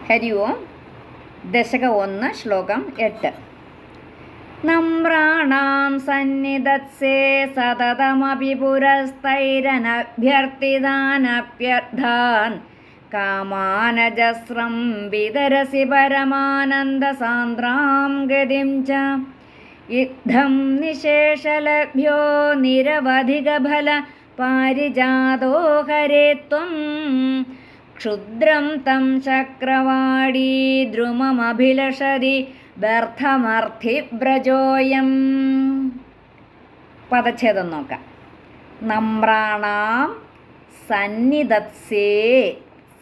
ഹരി ഓം. ദശകം 1 ശ്ലോകം 8. നമ്രാണാം സന്നിധത്സേ സതതമപി പുരസ്തൈരനഭ്യർത്ഥിതാനഭ്യർത്ഥാൻ കാമാനജസ്രം വിതരസി പരമാനന്ദസാന്ദ്രാം ഗതിം ച ഇദ്ധം നിശേഷലഭ്യോ നിരവധികഫല പാരിജാതോ ഹരേ ത്വം ക്ഷുദ്രം തം ചക്രവാടീ ദ്രുമമഭിലഷതി വ്യർത്ഥമർത്ഥിബ്രജോയം. പദച്ഛേദം നോക്കാം. നമ്രാണാം സന്നിധത്സേ,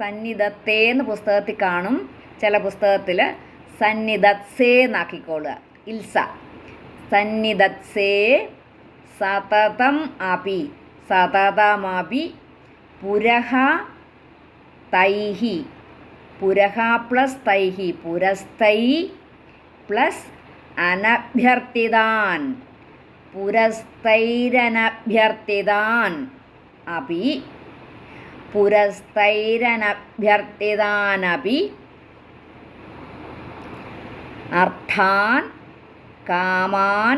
സന്നിധത്തേ എന്ന് പുസ്തകത്തിൽ കാണും, ചില പുസ്തകത്തിൽ സന്നിധത്സേ എന്നാക്കിക്കോളുക, ഇൽസ. സന്നിധത്സേ സതതം അപി, സതതമപി പുരഹ തൈഹി, പുരഹ പ്ലസ് തൈഹി, പുരസ്തൈ പ്ലസ് അനഭ്യർത്ഥിതാൻ, പുരസ്തൈരനഭ്യർത്ഥിതാൻ അപി, പുരസ്തൈരനഭ്യർത്ഥിതാനപി അർത്ഥാൻ കാമാൻ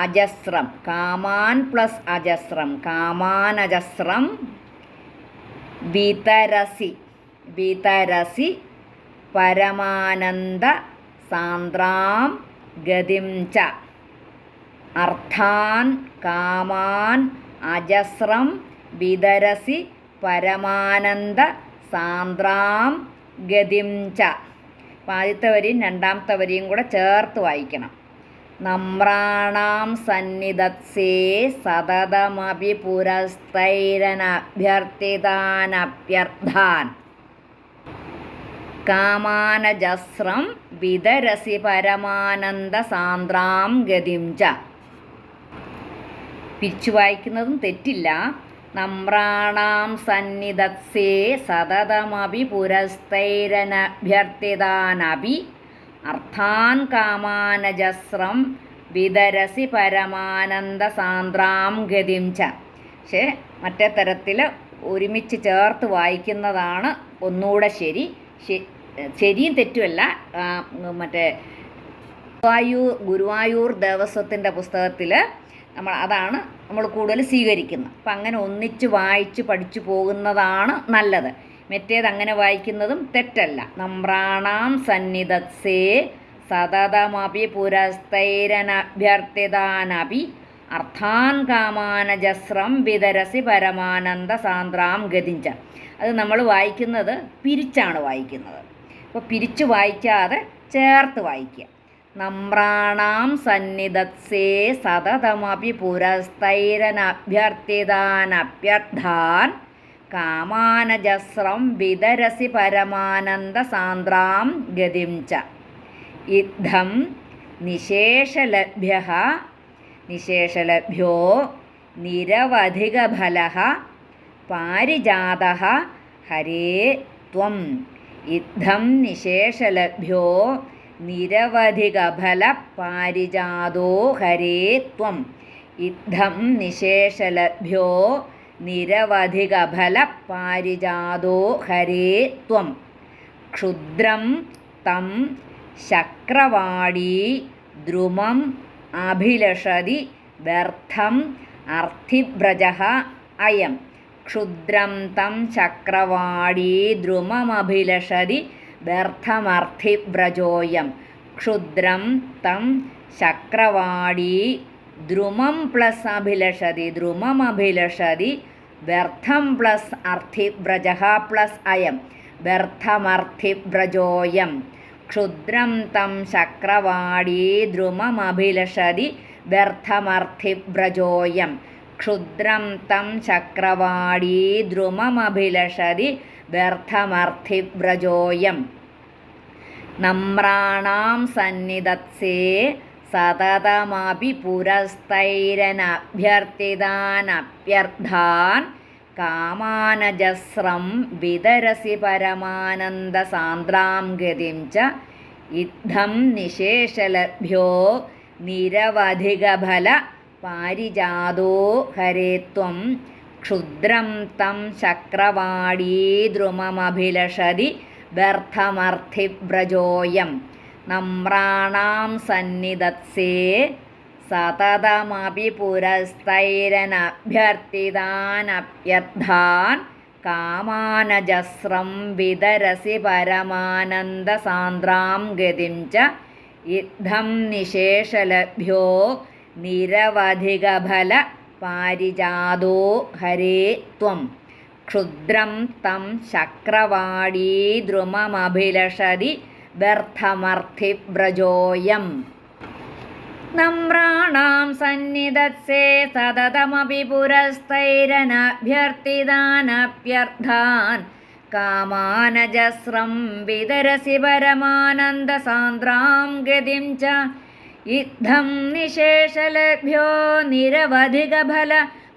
അജസ്രം, കാമാൻ പ്ലസ് അജസ്രം, കാമാനജസ്രം വിതരസി, വിതരസി പരമാനന്ദ സാന്ദ്രാം ഗതിം ച. അർത്ഥാൻ കാമാൻ അജസ്രം വിതരസി പരമാനന്ദ സാന്ദ്രാം ഗതിം ച. അപ്പോൾ ആദ്യത്തെ വരിയും രണ്ടാമത്തെ വരിയും കൂടെ ചേർത്ത് വായിക്കണം. നമ്രാണാം സന്നിധത്സേ സതതമപി പുരസ്തൈരനഭ്യർത്ഥിതാനഭ്യർത്ഥാൻ കാമാനജസ്രം വിതരസി പരമാനന്ദ സാന്ദ്രാം ഗതിം ച. പിരിച്ചു വായിക്കുന്നതും തെറ്റില്ല. നമ്രാണാം സന്നിധത്സേ സതതമപി പുരസ്തൈരനഭ്യർത്ഥിതാനപി അർത്ഥാൻ കാമാനജസ്രം വിതരസി പരമാനന്ദ സാന്ദ്രാം ഗതിം ച. പക്ഷേ മറ്റേ തരത്തിൽ ഒരുമിച്ച് ചേർത്ത് വായിക്കുന്നതാണ് ഒന്നുകൂടെ ശരി. ശരിയും തെറ്റുമല്ല. മറ്റേ ഗുരുവായൂർ ദേവസ്വത്തിൻ്റെ പുസ്തകത്തിൽ അതാണ് നമ്മൾ കൂടുതൽ സ്വീകരിക്കുന്നത്. അപ്പം അങ്ങനെ ഒന്നിച്ച് വായിച്ച് പഠിച്ചു പോകുന്നതാണ് നല്ലത്. മറ്റേത് അങ്ങനെ വായിക്കുന്നതും തെറ്റല്ല. നമ്രാണാം സന്നിധത്സേ സതതമപി പുരസ്തൈരനഭ്യർത്ഥിതാനപി അർത്ഥാൻ കാമാനജസ്രം വിതരസി പരമാനന്ദ സാന്ദ്രാം ഗതിഞ്ച. അത് നമ്മൾ വായിക്കുന്നത് പിരിച്ചാണ് വായിക്കുന്നത്. അപ്പോൾ പിരിച്ച് വായിക്കാതെ ചേർത്ത് വായിക്കുക. നമ്രാണാം സന്നിധത്സേ സതതമപി പുരസ്തൈരനഭ്യർത്ഥിതാനഭ്യർത്ഥാൻ കാമാനജസ്രം വിതരസി പരമാനന്ദ സാന്ദ്രാം ഗതിം ച. ഇദ്ധം നിശേഷലഭ്യഃ, നിശേഷലഭ്യോ നിരവധികഫലഃ പാരിജാതഃ ഹരേ ത്വം. ഇദ്ധം നിശേഷലഭ്യോ നിരവധികഫല പാരിജാതോ ഹരേ ത്വം. ഇദ്ധം നിശേഷലഭ്യോ നിരവധികഫല പാരിജാതോ ഹരേ ത്വം. ക്ഷുദ്രം തം ശക്രവാടീ ദ്രുമം അഭിലഷതി വ്യർത്ഥം അർത്ഥിബ്രജഃ അയം. ക്ഷുദ്രം തം ചക്രവാടീ ദ്രുമമഭിലഷതി വ്യർത്ഥമർത്ഥിബ്രജോയം. ക്ഷുദ്രം തം ചക്രവാടീ ദ്രുമം പ്ലസ് അഭിലഷതി, ദ്രുമമഭിലഷതി വ്യർത്ഥം പ്ലസ് അർത്ഥിബ്രജഃ പ്ലസ് അയം, വ്യർത്ഥമർത്ഥിബ്രജോയം. ക്ഷുദ്രം തം ചക്രവാടീ ദ്രുമമഭിലഷതി വ്യർത്ഥമർത്ഥിബ്രജോയം. ക്ഷുദ്രം തം ചക്രവാടീ ദ്രുമമഭിലഷതി വ്യർത്ഥമർത്ഥിബ്രജോയം. നമ്രാണാം സന്നിധത്സേ സതതമപി പുരസ്തൈരനഭ്യർത്ഥിതാനഭ്യർത്ഥാൻ കാമാനജസ്രം വിതരസി പരമാനന്ദ സാന്ദ്രാം ഗതിം ച. ഇദ്ധം നിശേഷലഭ്യോ നിരവധികഫല പാരിജാതോ ഹരേ ത്വം. ക്ഷുദ്രം തം ചക്രവാടീ ദ്രുമമഭിലഷതി വ്യർത്ഥമർത്ഥിവ്രജോയം നമ്രാണാം സന്നിധത്സേ സതതമപി പുരസ്തൈരനഭ്യർത്ഥിതാനഭ്യർത്ഥാൻ കാമാനജസ്രം വിതരസി പരമാനന്ദസാന്ദ്രാം ഗതിം ച ഇദ്ധം നിശേഷലഭ്യോ നിരവധികഫല പാരിജാതോ ഹരേ ത്വം ക്ഷുദ്രം തം ശക്രവാടീദ്രുമമഭിലഷതി വ്യർത്ഥമർത്ഥിവ്രജോയം നമ്രാണാം സന്നിധത്സേ സതതമപി പുരസ്തൈരനഭ്യർത്ഥിതാനഭ്യർത്ഥാൻ കാമാനജസ്രം വിതരസി പരമാനന്ദസാന്ദ്രാം ഗതിം ച ഇദ്ധം നിശേഷലഭ്യോ നിരവധികഫല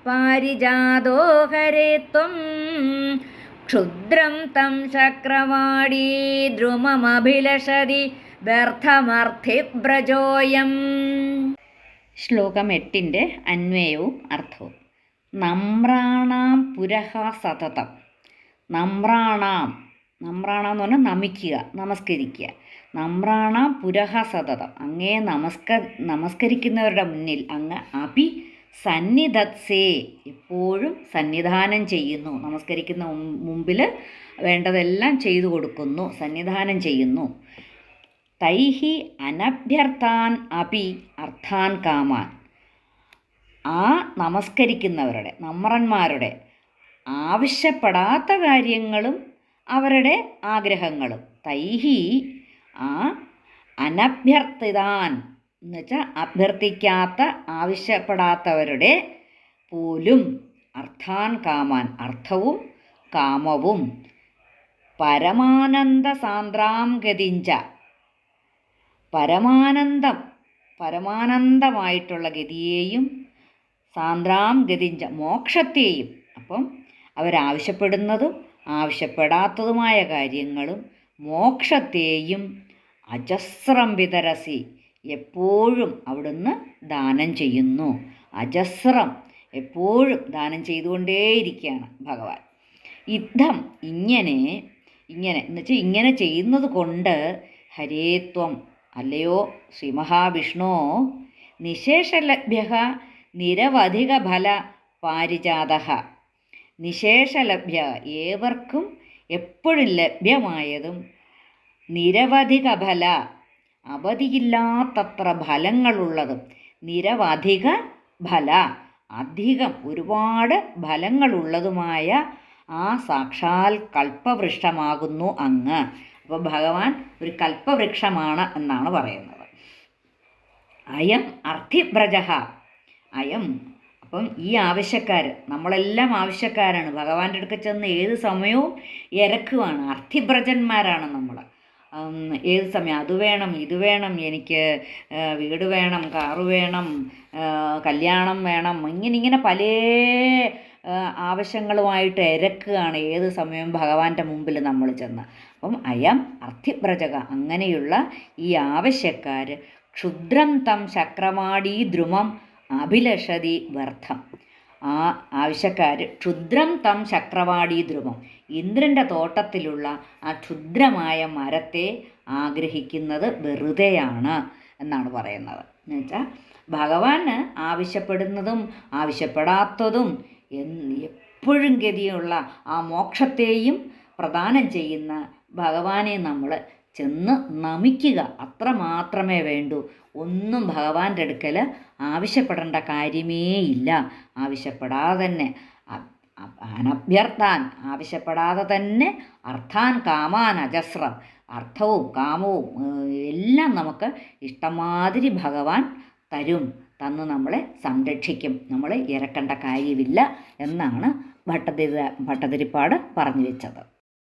പാരിജാതോ ഹരേ ത്വം ക്ഷുദ്രം തം ശക്രവാടീദ്രുമമഭിലഷതി വ്യർത്ഥമർത്ഥിവ്രജോയം. ശ്ലോകം 8 അന്വയവും അർത്ഥവും. നമ്രാണാം പുരഃ സതതം. നമ്രാണാം എന്ന് പറഞ്ഞാൽ നമിക്കുക, നമസ്കരിക്കുക. നമ്രാണാം പുരഃ സതതം, അങ്ങേ നമസ്കരിക്കുന്നവരുടെ മുന്നിൽ അങ്ങ് അപി സന്നിധത്സേ, എപ്പോഴും സന്നിധാനം ചെയ്യുന്നു. നമസ്കരിക്കുന്ന മുമ്പിൽ വേണ്ടതെല്ലാം ചെയ്തു കൊടുക്കുന്നു, സന്നിധാനം ചെയ്യുന്നു. തൈഹി അനഭ്യർത്ഥാൻ അപി അർത്ഥാൻ കാമാൻ, ആ നമസ്കരിക്കുന്നവരുടെ നമ്രന്മാരുടെ ആവശ്യപ്പെടാത്ത കാര്യങ്ങളും അവരുടെ ആഗ്രഹങ്ങളും. തൈഹി ആ അനഭ്യർത്ഥിതാൻ എന്ന് വെച്ചാൽ അഭ്യർത്ഥിക്കാത്ത ആവശ്യപ്പെടാത്തവരുടെ പോലും അർത്ഥാൻ കാമാൻ, അർത്ഥവും കാമവും. പരമാനന്ദ സാന്ദ്രാം ഗതിഞ്ച, പരമാനന്ദമായിട്ടുള്ള ഗതിയെയും സാന്ദ്രാം ഗതിഞ്ച മോക്ഷത്തെയും. അപ്പം അവരാവശ്യപ്പെടുന്നതും ആവശ്യപ്പെടാത്തതുമായ കാര്യങ്ങളും മോക്ഷത്തെയും അജസ്രം വിതരസി, എപ്പോഴും അവിടുന്ന് ദാനം ചെയ്യുന്നു. അജസ്രം, എപ്പോഴും ദാനം ചെയ്തുകൊണ്ടേയിരിക്കുകയാണ് ഭഗവാൻ. ഇദ്ധം ഇങ്ങനെ എന്ന് വെച്ചാൽ ഇങ്ങനെ ചെയ്യുന്നത് കൊണ്ട് ഹരേത്വം, അല്ലയോ ശ്രീ മഹാവിഷ്ണു, നിശേഷലഭ്യ നിരവധികഫല പാരിജാത, നിശേഷലഭ്യ ഏവർക്കും എപ്പോഴും ലഭ്യമായതും, നിരവധികഫല അവധിയില്ലാത്തത്ര ഫലങ്ങളുള്ളതും, നിരവധിക ഫല അധികം ഒരുപാട് ഫലങ്ങളുള്ളതുമായ ആ സാക്ഷാൽ കൽപ്പവൃക്ഷമാകുന്നു അങ്ങ്. അപ്പോൾ ഭഗവാൻ ഒരു കൽപ്പവൃക്ഷമാണ് എന്നാണ് പറയുന്നത്. അയം അർത്ഥിവ്രജ, അയം. അപ്പം ഈ ആവശ്യക്കാർ, നമ്മളെല്ലാം ആവശ്യക്കാരാണ്. ഭഗവാന്റെ അടുക്ക ചെന്ന് ഏത് സമയവും ഇരക്കുവാണ്. അർത്ഥിവ്രജന്മാരാണ് നമ്മൾ. ഏത് സമയം അത് വേണം ഇത് വേണം, എനിക്ക് വീട് വേണം, കാറ് വേണം, കല്യാണം വേണം, ഇങ്ങനെ പല ആവശ്യങ്ങളുമായിട്ട് ഇരക്കുകയാണ് ഏത് സമയവും ഭഗവാന്റെ മുമ്പിൽ നമ്മൾ ചെന്ന്. അപ്പം അയം അർത്ഥിവ്രജക, അങ്ങനെയുള്ള ഈ ആവശ്യക്കാർ ക്ഷുദ്രം തം ശക്രമാടീ ദ്രുമം അഭിലഷതി വ്യർത്ഥം. ആ ആവശ്യക്കാർ ക്ഷുദ്രം തം ശക്രവാടീ ദ്രുമം, ഇന്ദ്രൻ്റെ തോട്ടത്തിലുള്ള ആ ക്ഷുദ്രമായ മരത്തെ ആഗ്രഹിക്കുന്നത് വെറുതെയാണ് എന്നാണ് പറയുന്നത്. എന്നുവെച്ചാൽ ഭഗവാന് ആവശ്യപ്പെടുന്നതും ആവശ്യപ്പെടാത്തതും എപ്പോഴും ഗതിയുള്ള ആ മോക്ഷത്തെയും പ്രദാനം ചെയ്യുന്ന ഭഗവാനെ നമ്മൾ ചെന്ന് നമിക്കുക, അത്ര മാത്രമേ വേണ്ടൂ. ഒന്നും ഭഗവാന്റെ അടുക്കൽ ആവശ്യപ്പെടേണ്ട കാര്യമേ ഇല്ല. ആവശ്യപ്പെടാതെ തന്നെ അനഭ്യർത്ഥാൻ, ആവശ്യപ്പെടാതെ തന്നെ അർത്ഥാൻ കാമാൻ അജസ്രം, അർത്ഥവും കാമവും എല്ലാം നമുക്ക് ഇഷ്ടമാതിരി ഭഗവാൻ തരും, തന്ന് നമ്മളെ സംരക്ഷിക്കും. നമ്മൾ ഇരക്കേണ്ട കാര്യമില്ല എന്നാണ് ഭട്ടതിരിപ്പാട് പറഞ്ഞു വെച്ചത്.